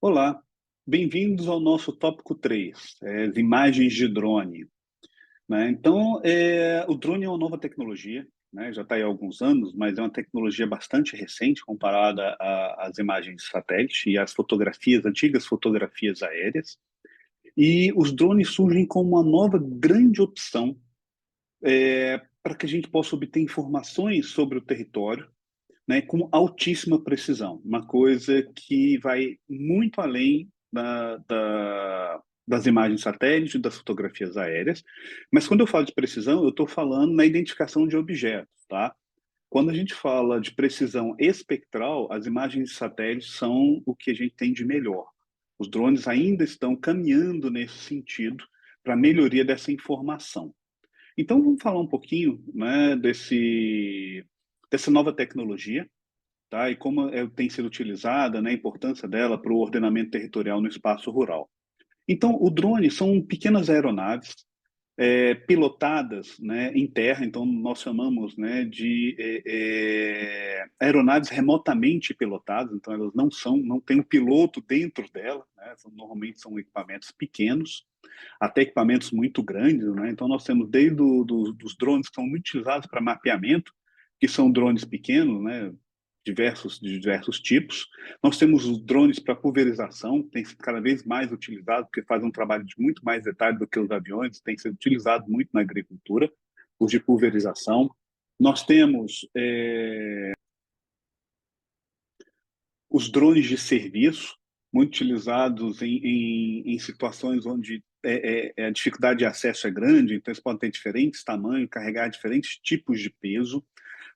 Olá, bem-vindos ao nosso tópico 3, as imagens de drone. Né? Então, o drone é uma nova tecnologia, né? Já está aí há alguns anos, mas é uma tecnologia bastante recente comparada às imagens de satélite e às fotografias, antigas fotografias aéreas. E os drones surgem como uma nova grande opção para que a gente possa obter informações sobre o território, né, com altíssima precisão, uma coisa que vai muito além das imagens satélite, das fotografias aéreas, mas quando eu falo de precisão, eu estou falando na identificação de objetos, tá? Quando a gente fala de precisão espectral, as imagens de satélite são o que a gente tem de melhor. Os drones ainda estão caminhando nesse sentido para a melhoria dessa informação. Então, vamos falar um pouquinho, né, dessa nova tecnologia, tá? E como tem sido utilizada, né, a importância dela para o ordenamento territorial no espaço rural. Então, o drone são pequenas aeronaves pilotadas, né, em terra, então nós chamamos, né, de aeronaves remotamente pilotadas, então elas não tem um piloto dentro dela, né, normalmente são equipamentos pequenos, até equipamentos muito grandes, né, então nós temos desde dos drones que são muito utilizados para mapeamento, que são drones pequenos, né, de diversos tipos. Nós temos os drones para pulverização, que tem sido cada vez mais utilizado, porque fazem um trabalho de muito mais detalhe do que os aviões, tem sido utilizado muito na agricultura, os de pulverização. Nós temos os drones de serviço, muito utilizados em situações onde a dificuldade de acesso é grande, então eles podem ter diferentes tamanhos, carregar diferentes tipos de peso.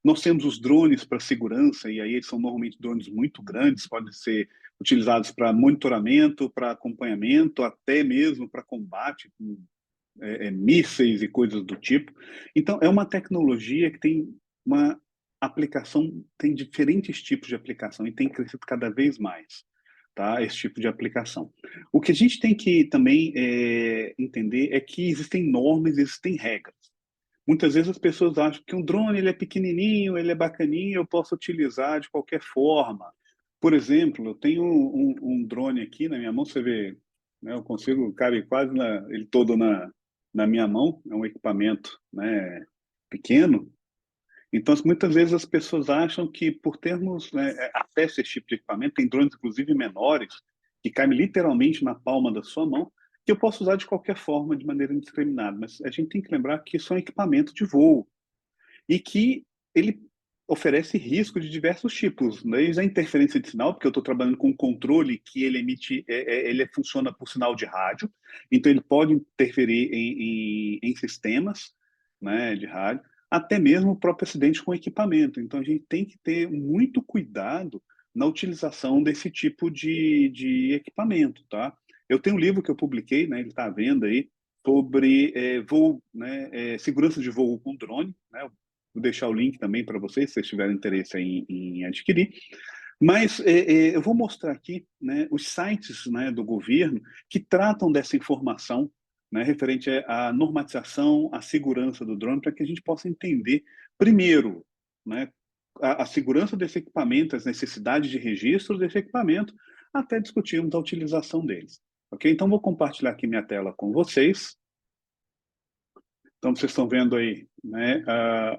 Nós temos os drones para segurança, e aí eles são normalmente drones muito grandes, podem ser utilizados para monitoramento, para acompanhamento, até mesmo para combate com mísseis e coisas do tipo. Então, é uma tecnologia que tem uma aplicação, tem diferentes tipos de aplicação e tem crescido cada vez mais, tá? Esse tipo de aplicação. O que a gente tem que também entender é que existem normas, existem regras. Muitas vezes as pessoas acham que um drone ele é pequenininho, ele é bacaninho, eu posso utilizar de qualquer forma. Por exemplo, eu tenho um drone aqui na minha mão, você vê, né, eu consigo, cabe quase ele todo na minha mão, é um equipamento, né, pequeno. Então, muitas vezes as pessoas acham que por termos, né, acesso a esse tipo de equipamento, tem drones inclusive menores, que caem literalmente na palma da sua mão, que eu posso usar de qualquer forma, de maneira indiscriminada. Mas a gente tem que lembrar que isso é um equipamento de voo e que ele oferece risco de diversos tipos, desde a interferência de sinal, porque eu estou trabalhando com um controle que ele emite, ele funciona por sinal de rádio, então ele pode interferir em sistemas, né, de rádio, até mesmo o próprio acidente com equipamento. Então a gente tem que ter muito cuidado na utilização desse tipo de equipamento, tá? Eu tenho um livro que eu publiquei, né, ele está à venda aí, sobre voo, né, segurança de voo com drone, né? Vou deixar o link também para vocês, se vocês tiverem interesse em adquirir. Mas eu vou mostrar aqui, né, os sites, né, do governo que tratam dessa informação, né, referente à normatização, à segurança do drone, para que a gente possa entender, primeiro, né, a segurança desse equipamento, as necessidades de registro desse equipamento, até discutirmos a utilização deles. Ok? Então, vou compartilhar aqui minha tela com vocês. Então, vocês estão vendo aí, né,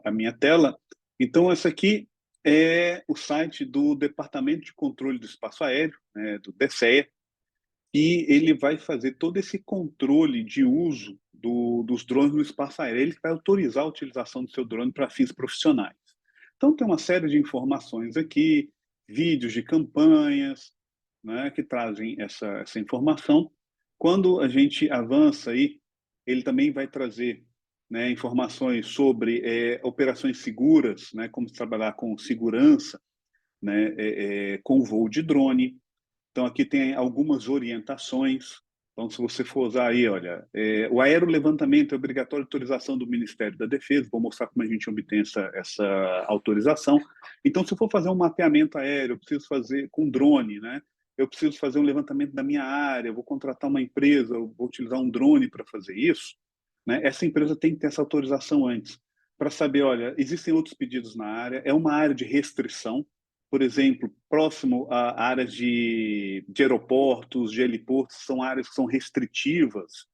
a minha tela. Então, essa aqui é o site do Departamento de Controle do Espaço Aéreo, né, do DCEA, e ele vai fazer todo esse controle de uso dos drones no espaço aéreo. Ele vai autorizar a utilização do seu drone para fins profissionais. Então, tem uma série de informações aqui, vídeos de campanhas, né, que trazem essa informação. Quando a gente avança aí, ele também vai trazer, né, informações sobre operações seguras, né, como trabalhar com segurança, né, com voo de drone. Então, aqui tem algumas orientações. Então, se você for usar aí, olha, o aerolevantamento é obrigatório autorização do Ministério da Defesa. Vou mostrar como a gente obtém essa autorização. Então, se eu for fazer um mapeamento aéreo, eu preciso fazer com drone, né? Eu preciso fazer um levantamento da minha área, eu vou contratar uma empresa, eu vou utilizar um drone para fazer isso, né? Essa empresa tem que ter essa autorização antes, para saber, olha, existem outros pedidos na área, é uma área de restrição, por exemplo, próximo a áreas de aeroportos, de heliportos, são áreas que são restritivas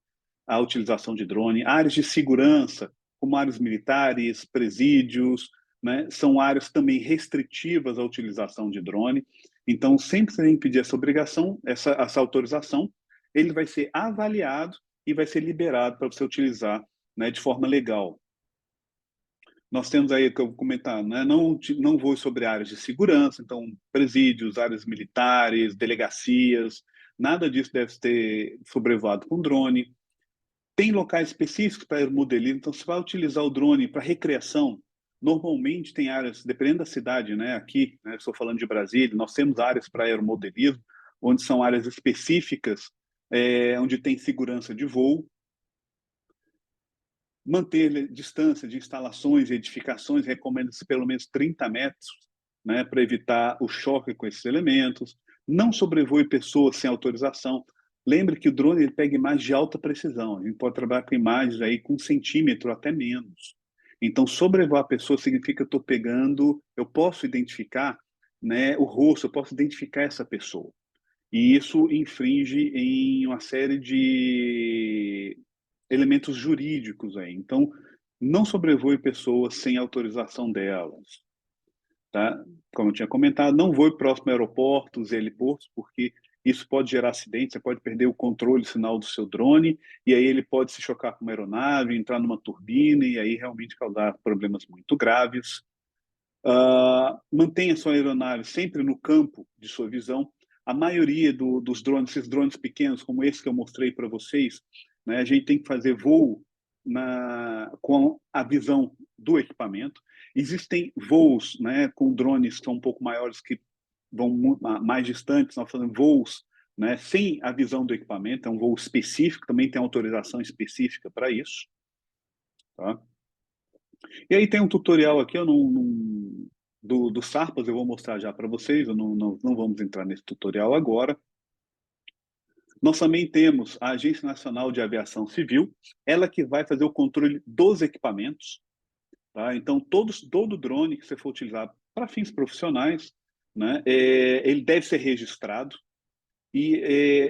à utilização de drone. Áreas de segurança, como áreas militares, presídios, né, são áreas também restritivas à utilização de drone. Então, sempre que a gente pedir essa obrigação, essa autorização, ele vai ser avaliado e vai ser liberado para você utilizar, né, de forma legal. Nós temos aí, que eu vou comentar, né? Não vou sobre áreas de segurança, então presídios, áreas militares, delegacias, nada disso deve ter sobrevoado com drone. Tem locais específicos para aeromodelismo, então você vai utilizar o drone para recreação. Normalmente tem áreas, dependendo da cidade, né? Aqui, né, estou falando de Brasília, nós temos áreas para aeromodelismo, onde são áreas específicas, onde tem segurança de voo. Manter distância de instalações e edificações, recomenda-se pelo menos 30 metros, né, para evitar o choque com esses elementos. Não sobrevoe pessoas sem autorização. Lembre que o drone ele pega imagens de alta precisão. A gente pode trabalhar com imagens aí com 1 centímetro até menos. Então, sobrevoar a pessoa significa que eu estou pegando, eu posso identificar, né, o rosto, eu posso identificar essa pessoa. E isso infringe em uma série de elementos jurídicos aí. Então, não sobrevoe pessoas sem autorização delas, tá? Como eu tinha comentado, não voe próximo a aeroportos e heliportos, porque isso pode gerar acidente, você pode perder o controle sinal do seu drone, e aí ele pode se chocar com uma aeronave, entrar numa turbina, e aí realmente causar problemas muito graves. Mantenha sua aeronave sempre no campo de sua visão. A maioria dos drones, esses drones pequenos, como esse que eu mostrei para vocês, né, a gente tem que fazer voo com a visão do equipamento. Existem voos, né, com drones que são um pouco maiores, que vão mais distantes, nós fazemos voos, né, sem a visão do equipamento, é um voo específico, também tem autorização específica para isso. Tá? E aí tem um tutorial aqui, eu do Sarpas, eu vou mostrar já para vocês, eu não vamos entrar nesse tutorial agora. Nós também temos a Agência Nacional de Aviação Civil, ela que vai fazer o controle dos equipamentos. Tá? Então, todo drone que você for utilizar para fins profissionais, né, ele deve ser registrado e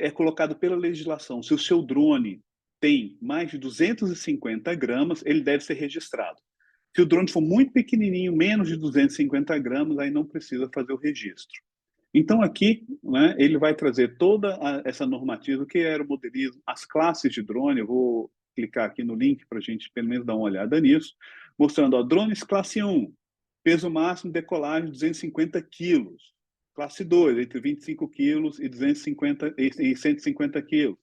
é colocado pela legislação. Se o seu drone tem mais de 250 gramas, ele deve ser registrado. Se o drone for muito pequenininho, menos de 250 gramas, aí não precisa fazer o registro. Então, aqui, né, ele vai trazer toda essa normativa, o que é aeromodelismo, as classes de drone. Eu vou clicar aqui no link para a gente, pelo menos, dar uma olhada nisso, mostrando, ó, drones classe 1, peso máximo de decolagem 250 quilos. Classe 2, entre 25 quilos e 150 quilos.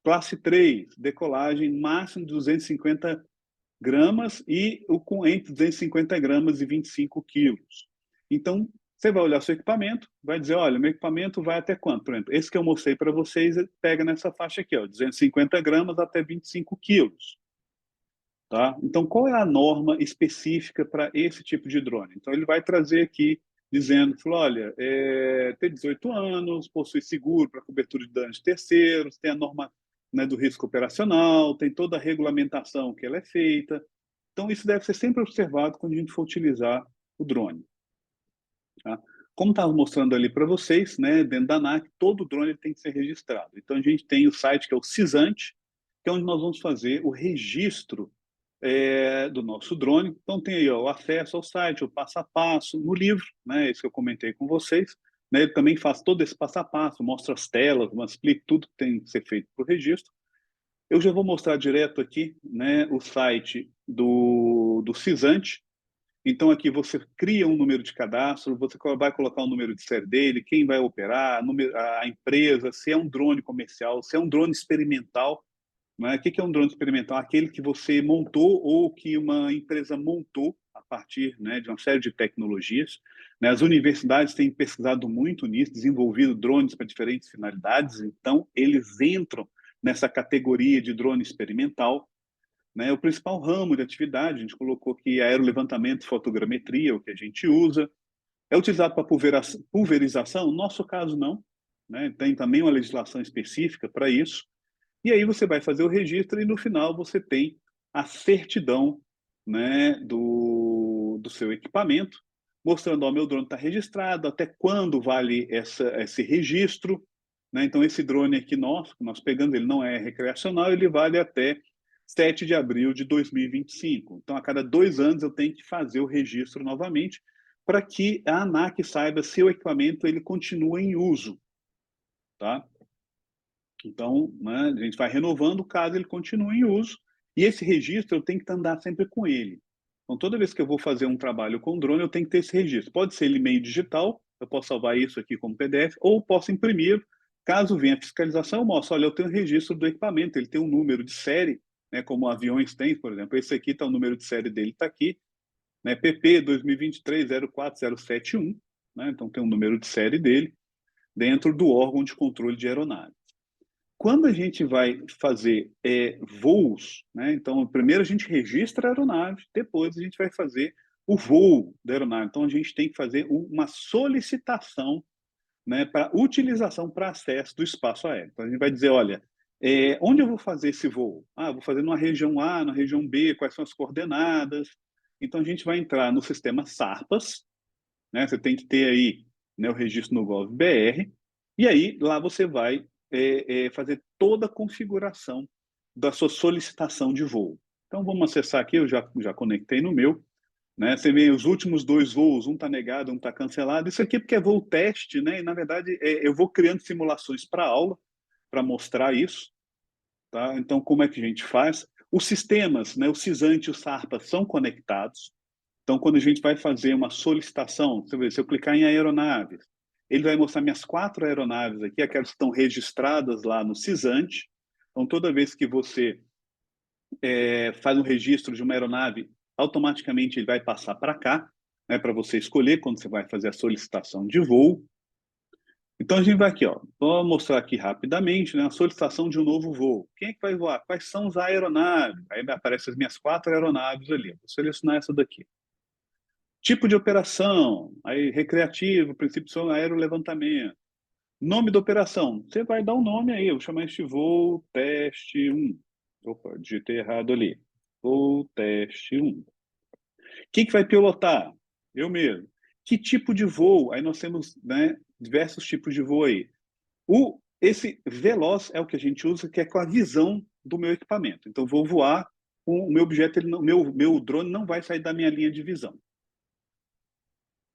Classe 3, decolagem máximo de 250 gramas e entre 250 gramas e 25 quilos. Então, você vai olhar seu equipamento, vai dizer, olha, meu equipamento vai até quanto? Por exemplo, esse que eu mostrei para vocês, pega nessa faixa aqui, ó, 250 gramas até 25 quilos. Tá? Então, qual é a norma específica para esse tipo de drone? Então, ele vai trazer aqui, dizendo, olha, tem 18 anos, possui seguro para cobertura de danos de terceiros, tem a norma, né, do risco operacional, tem toda a regulamentação que ela é feita. Então, isso deve ser sempre observado quando a gente for utilizar o drone. Tá? Como estava mostrando ali para vocês, né, dentro da ANAC, todo drone tem que ser registrado. Então, a gente tem o site que é o Cisante, que é onde nós vamos fazer o registro do nosso drone. Então, tem aí, ó, o acesso ao site, o passo a passo, no livro, né, esse que eu comentei com vocês. Né, ele também faz todo esse passo a passo, mostra as telas, explica tudo que tem que ser feito para o registro. Eu já vou mostrar direto aqui, né, o site do Cisante. Então, aqui você cria um número de cadastro, você vai colocar o número de série dele, quem vai operar, a empresa, se é um drone comercial, se é um drone experimental. Né? O que é um drone experimental? Aquele que você montou ou que uma empresa montou a partir, né, de uma série de tecnologias. Né? As universidades têm pesquisado muito nisso, desenvolvido drones para diferentes finalidades, então eles entram nessa categoria de drone experimental. Né? O principal ramo de atividade, a gente colocou aqui aerolevantamento e fotogrametria, o que a gente usa. É utilizado para pulverização? No nosso caso, não. Né? Tem também uma legislação específica para isso. E aí você vai fazer o registro e no final você tem a certidão, né, do seu equipamento. mostrando, ó, meu drone está registrado, até quando vale esse registro, né? Então, esse drone aqui nosso, que nós pegamos, ele não é recreacional, ele vale até 7 de abril de 2025. Então, a cada 2 anos eu tenho que fazer o registro novamente para que a ANAC saiba se o equipamento ele continua em uso, tá? Então, né, a gente vai renovando caso ele continue em uso, e esse registro eu tenho que andar sempre com ele. Então, toda vez que eu vou fazer um trabalho com drone, eu tenho que ter esse registro. Pode ser ele meio digital, eu posso salvar isso aqui como PDF, ou posso imprimir. Caso venha a fiscalização, eu mostro, olha, eu tenho o registro do equipamento, ele tem um número de série, né, como aviões têm, por exemplo. Esse aqui está o número de série dele, está aqui, né, PP 2023-04071, né, então tem um número de série dele, dentro do órgão de controle de aeronave. Quando a gente vai fazer voos, né, então primeiro a gente registra a aeronave, depois a gente vai fazer o voo da aeronave. Então a gente tem que fazer uma solicitação, né, para utilização para acesso do espaço aéreo. Então a gente vai dizer, olha, onde eu vou fazer esse voo? Ah, vou fazer numa região A, na região B, quais são as coordenadas? Então a gente vai entrar no sistema SARPAS, né? Você tem que ter aí, né, o registro no GovBR, e aí lá você vai fazer toda a configuração da sua solicitação de voo. Então vamos acessar aqui, eu já conectei no meu, né? Você vê os últimos 2 voos, um está negado, um está cancelado. Isso aqui é porque é voo teste, né? E na verdade eu vou criando simulações para aula para mostrar isso, tá? Então como é que a gente faz? Os sistemas, né, o CISANT e o SARPA são conectados. Então, quando a gente vai fazer uma solicitação, se eu clicar em aeronaves, ele vai mostrar minhas 4 aeronaves aqui, aquelas que estão registradas lá no CISANT. Então, toda vez que você faz um registro de uma aeronave, automaticamente ele vai passar para cá, né, para você escolher quando você vai fazer a solicitação de voo. Então, a gente vai aqui, ó, vou mostrar aqui rapidamente, né, a solicitação de um novo voo. Quem é que vai voar? Quais são as aeronaves? Aí aparecem as minhas 4 aeronaves ali. Vou selecionar essa daqui. Tipo de operação, aí recreativo, princípio de som aerolevantamento. Nome da operação, você vai dar um nome aí, eu vou chamar este voo teste 1. Opa, digitei errado ali. Voo teste 1. Quem que vai pilotar? Eu mesmo. Que tipo de voo? Aí nós temos, né, diversos tipos de voo aí. Esse veloz é o que a gente usa, que é com a visão do meu equipamento. Então, vou voar, o meu objeto, meu drone não vai sair da minha linha de visão.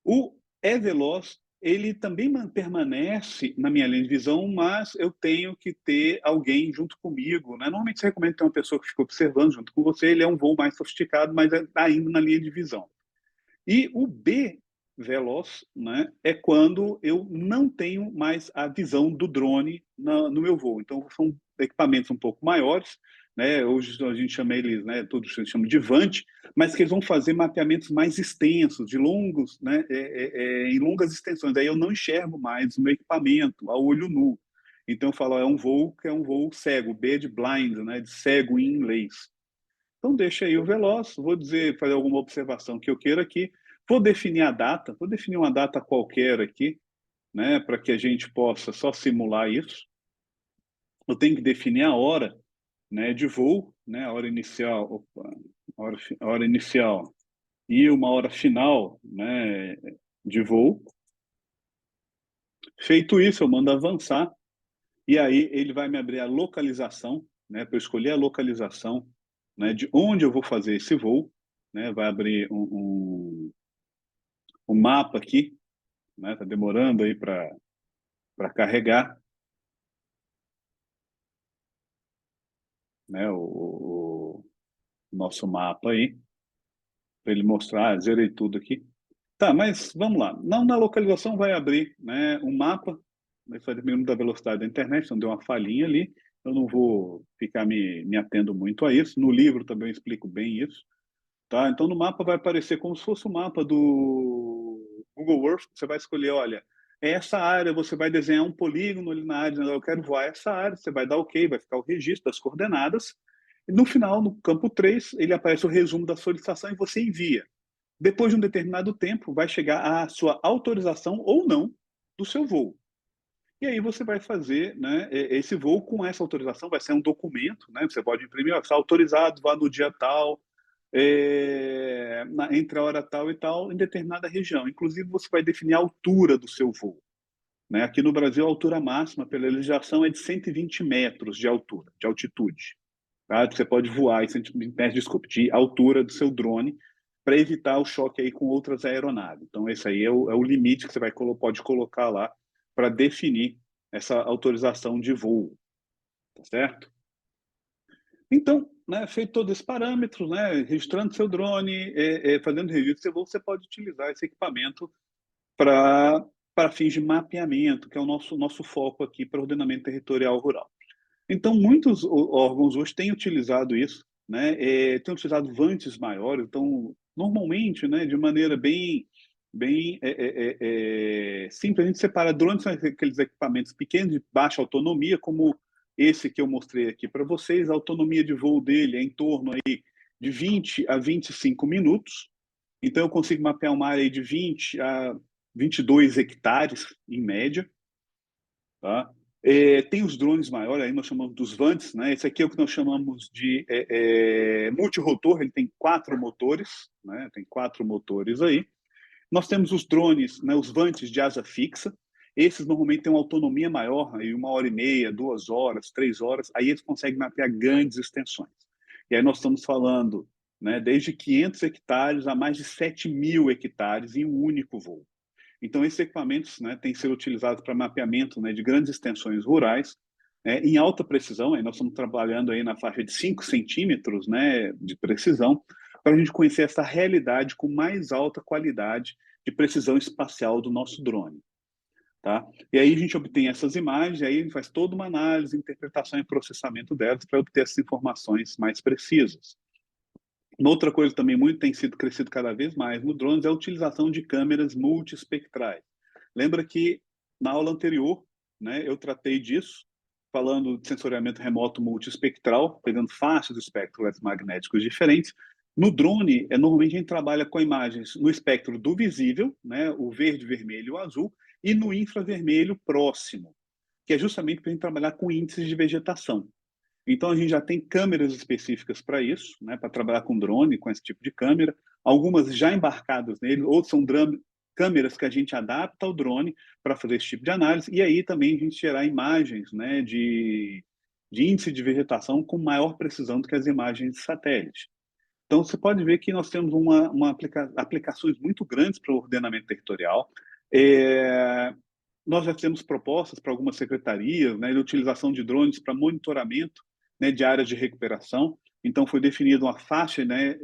O veloz, ele também permanece na minha linha de visão, mas eu tenho que ter alguém junto comigo, né? Normalmente você recomenda ter uma pessoa que fica observando junto com você, ele é um voo mais sofisticado, mas está indo na linha de visão. E o B veloz, né, é quando eu não tenho mais a visão do drone no meu voo. Então, são equipamentos um pouco maiores, né, hoje a gente chama eles, né, todos a gente chama de VANT, mas que eles vão fazer mapeamentos mais extensos, de longos, né, em longas extensões. Aí eu não enxergo mais o meu equipamento a olho nu. Então, eu falo, é um voo que é um voo cego, B de blind, né, de cego em inglês. Então, deixa aí o veloz, vou dizer, fazer alguma observação que eu queira aqui, vou definir a data, vou definir uma data qualquer aqui, né, para que a gente possa só simular isso. Eu tenho que definir a hora, né, de voo, né, a hora inicial, opa, a hora inicial e uma hora final, né, de voo. Feito isso, eu mando avançar e aí ele vai me abrir a localização, né, para eu escolher a localização, né, de onde eu vou fazer esse voo, né, vai abrir um mapa aqui, né, tá demorando aí para carregar, né, o nosso mapa aí, para ele mostrar, zerei tudo aqui. Tá, mas vamos lá. Não, na localização vai abrir, né, um mapa, vai fazer dependendo da velocidade da internet, então deu uma falhinha ali. Eu não vou ficar me atendo muito a isso. No livro também eu explico bem isso. Tá? Então no mapa vai aparecer como se fosse o mapa do Google Earth. Você vai escolher, olha, essa área, você vai desenhar um polígono ali na área, eu quero voar essa área, você vai dar OK, vai ficar o registro das coordenadas. E no final, no campo 3, ele aparece o resumo da solicitação e você envia. Depois de um determinado tempo, vai chegar a sua autorização ou não do seu voo. E aí você vai fazer, né, esse voo com essa autorização, vai ser um documento, né, você pode imprimir, ó, está autorizado, vá no dia tal, entre a hora tal e tal, em determinada região. Inclusive, você vai definir a altura do seu voo. Né? Aqui no Brasil, a altura máxima pela legislação é de 120 metros de altura, de altitude. Tá? Você pode voar em 120 metros, desculpe, de altura do seu drone, para evitar o choque aí com outras aeronaves. Então, esse aí é o limite que você pode colocar lá para definir essa autorização de voo, tá certo? Então, né, feito todos esses parâmetros, né, registrando seu drone, fazendo registro do seu voo, você pode utilizar esse equipamento para fins de mapeamento, que é o nosso foco aqui para ordenamento territorial rural. Então, muitos órgãos hoje têm utilizado isso, né, têm utilizado vantes maiores, então, normalmente, né, de maneira bem simples, a gente separa drones, são aqueles equipamentos pequenos, de baixa autonomia, como esse que eu mostrei aqui para vocês. A autonomia de voo dele é em torno aí de 20 a 25 minutos, então eu consigo mapear uma área de 20 a 22 hectares, em média. Tá? Tem os drones maiores, aí nós chamamos dos vantes, né? Esse aqui é o que nós chamamos de multirotor, ele tem 4 motores, né? Tem 4 motores aí. Nós temos os drones, né, os vantes de asa fixa. Esses normalmente têm uma autonomia maior, aí 1h30, 2 horas, 3 horas. Aí eles conseguem mapear grandes extensões. E aí nós estamos falando, né, desde 500 hectares a mais de 7.000 hectares em um único voo. Então, esses equipamentos, né, têm sido utilizados para mapeamento, né, de grandes extensões rurais, em alta precisão. Aí nós estamos trabalhando aí na faixa de 5 centímetros, né, de precisão, para a gente conhecer essa realidade com mais alta qualidade de precisão espacial do nosso drone. Tá? E aí a gente obtém essas imagens, aí a gente faz toda uma análise, interpretação e processamento delas para obter essas informações mais precisas. Uma outra coisa também muito tem sido crescido cada vez mais no drones é a utilização de câmeras multiespectrais. Lembra que na aula anterior, né, eu tratei disso, falando de sensoriamento remoto multiespectral, pegando faixas de espectro eletromagnéticos diferentes. No drone, normalmente a gente trabalha com imagens no espectro do visível, né, o verde, vermelho e o azul, e no infravermelho próximo, que é justamente para a gente trabalhar com índices de vegetação. Então, a gente já tem câmeras específicas para isso, né, para trabalhar com drone, com esse tipo de câmera. Algumas já embarcadas nele, outras são câmeras que a gente adapta ao drone para fazer esse tipo de análise. E aí também a gente gerar imagens, né, de índice de vegetação com maior precisão do que as imagens de satélite. Então, você pode ver que nós temos aplicações muito grandes para o ordenamento territorial. Nós já temos propostas para algumas secretarias, né, de utilização de drones para monitoramento, né, de áreas de recuperação. Então, foi definida uma faixa, né,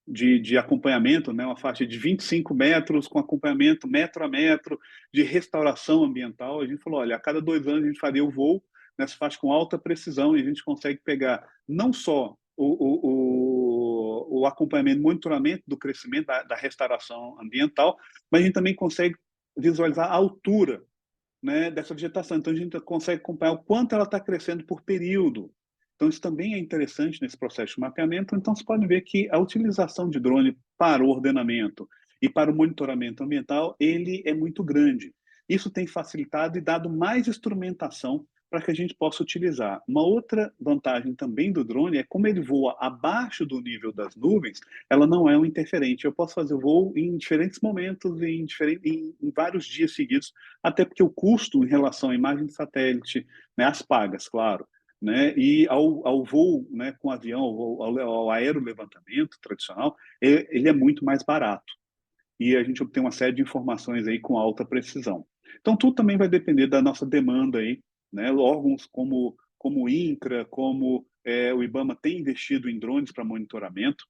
de acompanhamento, né, uma faixa de 25 metros, com acompanhamento metro a metro, de restauração ambiental. A gente falou, olha, a cada 2 anos a gente faria o voo nessa faixa com alta precisão, e a gente consegue pegar não só o acompanhamento, monitoramento do crescimento, da restauração ambiental, mas a gente também consegue visualizar a altura, né, dessa vegetação. Então, a gente consegue acompanhar o quanto ela está crescendo por período. Então, isso também é interessante nesse processo de mapeamento. Então, você pode ver que a utilização de drone para o ordenamento e para o monitoramento ambiental, ele é muito grande. Isso tem facilitado e dado mais instrumentação para que a gente possa utilizar. Uma outra vantagem também do drone é como ele voa abaixo do nível das nuvens, ela não é um interferente. Eu posso fazer o voo em diferentes momentos, em vários dias seguidos, até porque o custo em relação à imagem de satélite, né, as pagas, claro, né, e ao voo, né, com avião, ao aerolevantamento tradicional, ele é muito mais barato. E a gente obtém uma série de informações aí com alta precisão. Então, tudo também vai depender da nossa demanda aí, né? Órgãos como o INCRA, como o IBAMA tem investido em drones para monitoramento,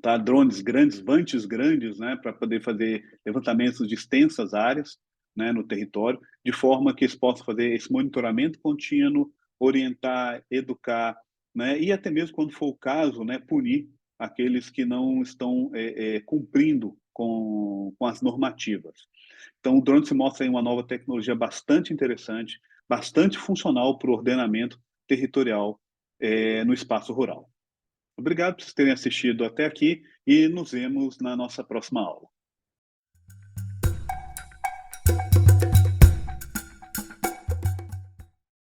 tá? Drones grandes, vantes grandes, né, para poder fazer levantamentos de extensas áreas, né, no território, de forma que eles possam fazer esse monitoramento contínuo, orientar, educar, né, e até mesmo quando for o caso, né, punir aqueles que não estão cumprindo com as normativas. Então, o drone se mostra aí uma nova tecnologia bastante interessante, bastante funcional para o ordenamento territorial no espaço rural. Obrigado por vocês terem assistido até aqui e nos vemos na nossa próxima aula.